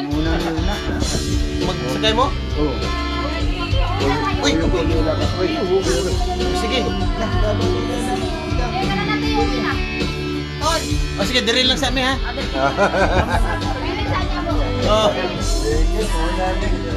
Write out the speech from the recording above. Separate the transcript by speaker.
Speaker 1: Muna.
Speaker 2: Magsakay mo?
Speaker 1: Oo.
Speaker 2: Uy! Sige. Oh, sige, diri lang sa amin ha. Oh.
Speaker 1: Sige, muna.